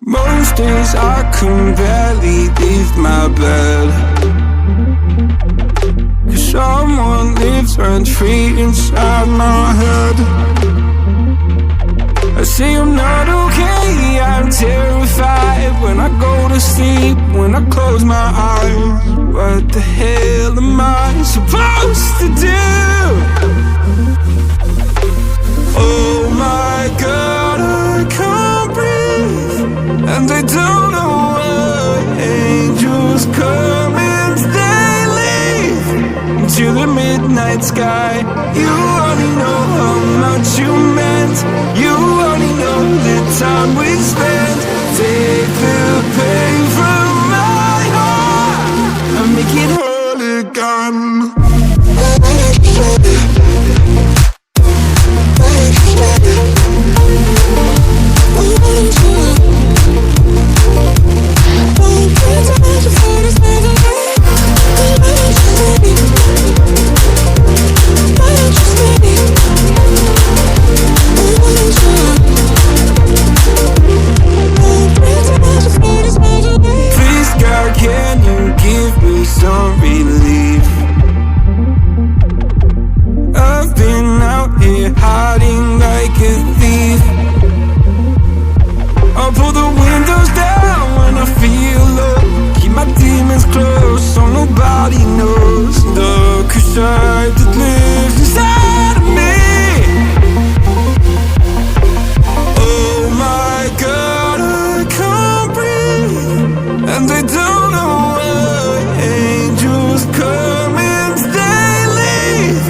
Most days I can barely leave my bed, 'cause someone lives rent free inside my head. I say I'm not okay, I'm terrified when I go to sleep, when I close my eyes. What the hell am I supposed to do? Oh my God, I can't breathe, and I don't know why. Angels come and they leave to the midnight sky. You only know how much you meant. You only know the time we spent. Take the pain from my heart and make it whole again. Please God, can you give me some relief? I've been out here hiding like a thief. I'll pull the windows down when I feel low, keep my demons close so nobody knows the side that lives inside of me. Oh my God, I can't breathe, and I don't know why. Angels come and they leave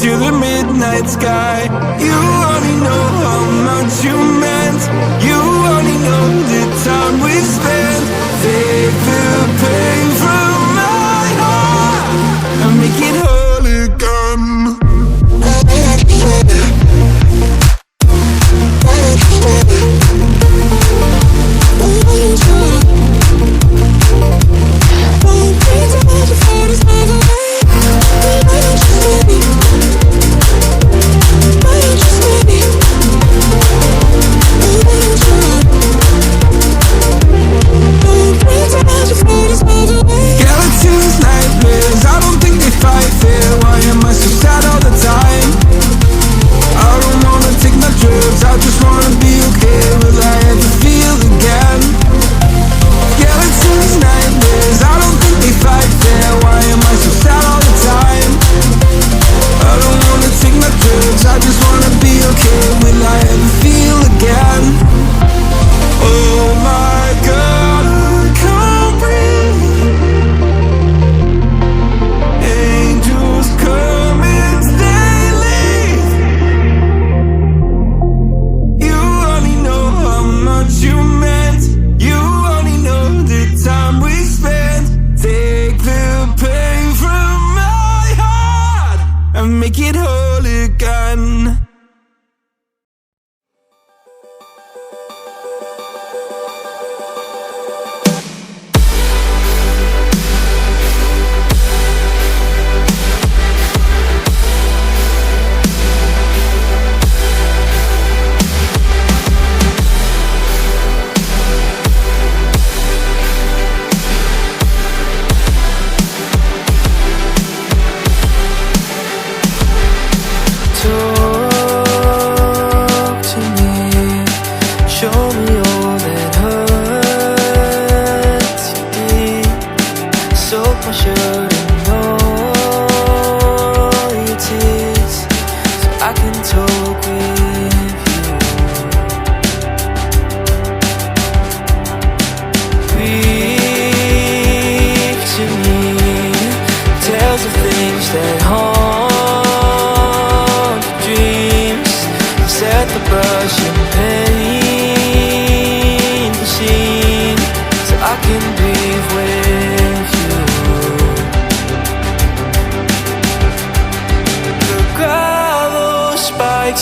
to the midnight sky. You only know how much you meant. You only know the time we spent. Take the pain from my heart and make it whole again. Skeletons, nightmares, I don't think they fight fair. Why am I so sad all the time? I don't wanna take my drugs, I just wanna be okay. Will I ever feel again? Skeletons, nightmares, I don't think they fight fair. Why am I so sad all the time? I don't wanna take my drugs, I just wanna be okay. Will I ever feel again? Oh my God, I can't breathe. Angels come and they leave. You only know how much you meant. You only know the time we spent. Take the pain from my heart and make it whole again.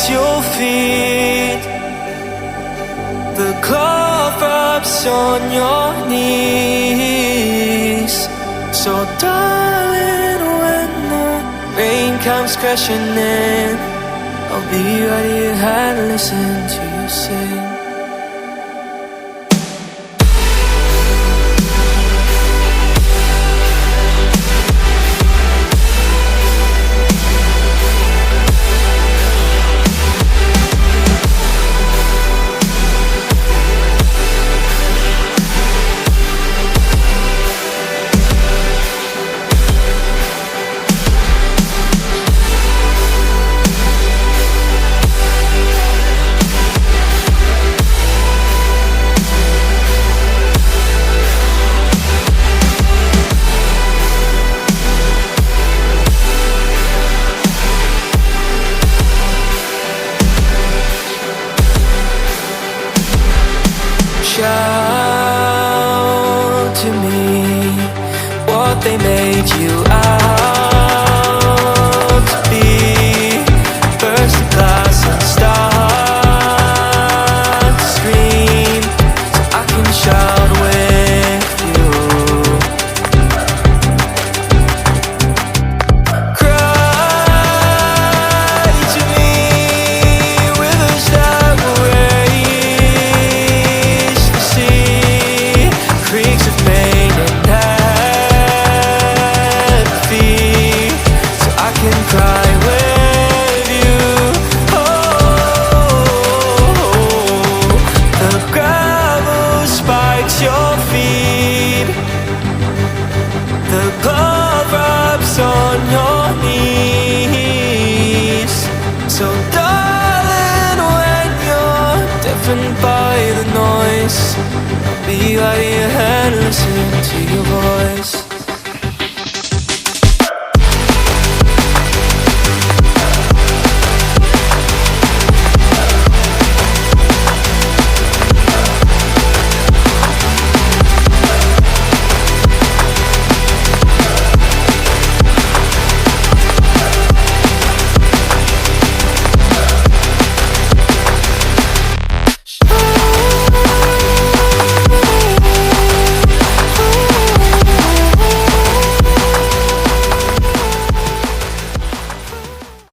Your feet, the cover-ups on your knees. So darling, when the rain comes crashing in, I'll be right here and listen to you sing. what they made you out to be. Burst the glass and start to scream, so I can shout with you. Cry to me with a that will raise the sea, creeks of pain and apathy, so I can cry with you. Oh, the gravel spikes your feet, the glove wraps on your knees. So darling, when you're deafened by the noise, be like your head, listen to your voice.